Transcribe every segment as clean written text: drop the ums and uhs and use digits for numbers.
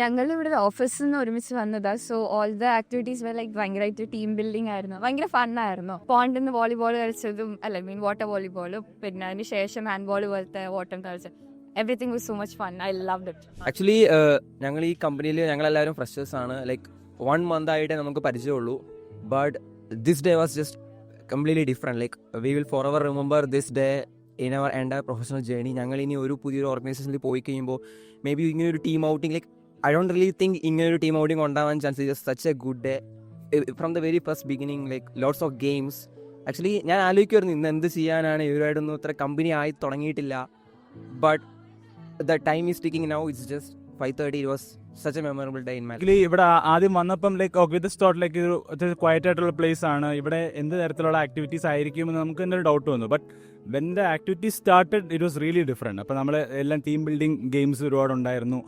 ഞങ്ങൾ ഇവിടെ ഓഫീസിൽ നിന്ന് ഒരുമിച്ച് വന്നതാ. So all the activities like ഭയങ്കരമായിട്ട് ടീം ബിൽഡിംഗ് ആയിരുന്നു, ഭയങ്കര ഫണ്ണായിരുന്നു. പോണ്ടിൽ നിന്ന് വോളിബോൾ കളിച്ചതും വാട്ടർ വോളിബോളും പിന്നെ അതിന് ശേഷം ഹാൻഡ് ബോൾ പോലത്തെ ഓട്ടം കളിച്ചത്. Everything was so much fun. I loved it. Actually ഞങ്ങൾ ഈ കമ്പനിയിൽ ഞങ്ങളെല്ലാവരും ഫ്രഷേഴ്സ് ആണ്. ലൈക്ക് 1 month ആയിട്ടേ നമുക്ക് പരിചയമുള്ളൂ. But this day was just completely different. Like we will forever remember this day in our എൻ്റെ പ്രൊഫഷണൽ ജേർണി. ഞങ്ങൾ ഇനി ഒരു പുതിയൊരു ഓർഗനൈസേഷനിൽ പോയി കഴിയുമ്പോൾ മേ ബി ഇങ്ങനെ ഒരു team outing, like I don't really think ഇങ്ങനൊരു ടീം ഔട്ടിങ് ഉണ്ടാവാൻ chance is such A good day from the very first beginning. Like lots of games. Actually ഞാൻ ആലോചിക്കുമായിരുന്നു ഇന്ന് എന്ത് ചെയ്യാനാണ്, ഇവരായിട്ടൊന്നും ഇത്ര കമ്പനി ആയി തുടങ്ങിയിട്ടില്ല. But the time is ticking now. It's just 5:30. It was such a memorable day in my life. ഇവിടെ ആദ്യം വന്നപ്പം ലൈക്ക് വിത്ത് സ്റ്റോട്ട് ലൈക്ക് ഒരു ക്വയറ്റ് ആയിട്ടുള്ള പ്ലേസ് ആണ്. ഇവിടെ എന്ത് തരത്തിലുള്ള ആക്ടിവിറ്റീസ് ആയിരിക്കുമെന്ന് നമുക്ക് തന്നെ ഒരു ഡൗട്ട് വന്നു. But when the activities started it was really different. അപ്പോൾ നമ്മൾ എല്ലാം ടീം ബിൽഡിംഗ് ഗെയിംസ് ഒരുപാടുണ്ടായിരുന്നു.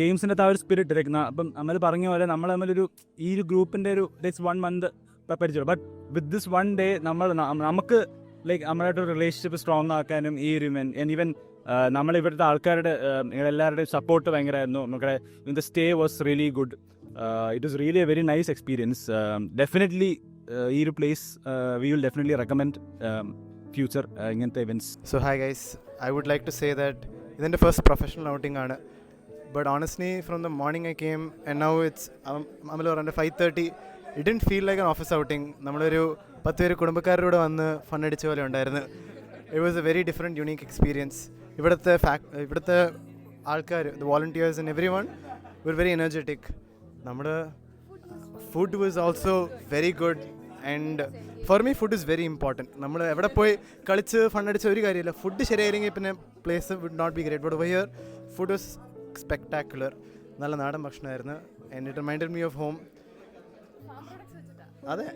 ഗെയിംസിൻ്റെ ആ ഒരു സ്പിരിറ്റ് ലൈക്ക് അപ്പം നമ്മൾ പറഞ്ഞ പോലെ നമ്മൾ തമ്മിലൊരു ഈ ഒരു ഗ്രൂപ്പിൻ്റെ ഒരു 1 month പരിചയം. ബട്ട് വിത്ത് ദിസ് 1 day നമുക്ക് ലൈക്ക് നമ്മളായിട്ടൊരു റിലേഷൻഷിപ്പ് സ്ട്രോങ് ആക്കാനും ഈ ഒരു ഈവൻ നമ്മൾ ഇവിടുത്തെ ആൾക്കാരുടെ എല്ലാവരുടെയും സപ്പോർട്ട് ഭയങ്കരമായിരുന്നു. നമ്മുടെ the stay was really good. It was really a very nice experience. Definitely ഈ ഒരു place we will definitely recommend future ഇങ്ങനത്തെ events. So hi guys, I would like to say that ഇതെൻ്റെ ഫസ്റ്റ് പ്രൊഫഷണൽ ഔട്ടിംഗ് ആണ്. But honestly from the morning I came and now it's നമ്മൾ പറഞ്ഞ 5:30. It didn't feel like an office outing. നമ്മളൊരു 10 പേര് കുടുംബക്കാരുടെ കൂടെ വന്ന് ഫണ്ണടിച്ച പോലെ ഉണ്ടായിരുന്നു. It was a very different unique experience. ഇവിടുത്തെ ആൾക്കാർ, the volunteers and everyone were very energetic. നമ്മുടെ food was also very good and for me food is very important. നമ്മൾ എവിടെ പോയി കളിച്ച് ഫണ്ണടിച്ച ഒരു കാര്യമില്ല. ഫുഡ് ശരിയായില്ലെങ്കിൽ പിന്നെ place would not be great. But over here food was spectacular. നല്ല നാടൻ ഭക്ഷണമായിരുന്നു. And it reminded me of home. അതെ,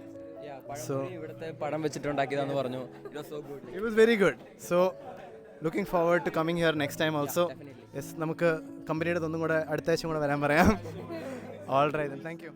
സോ ഇവിടുത്തെ പടം വെച്ചിട്ടുണ്ടാക്കിയതാന്ന് പറഞ്ഞു. It was very good. So looking forward to coming here next time also. Yes, നമുക്ക് കമ്പനിയുടെ ഒന്നും കൂടെ അടുത്ത ആഴ്ചയും കൂടെ വരാൻ പറയാം. All right, thank U.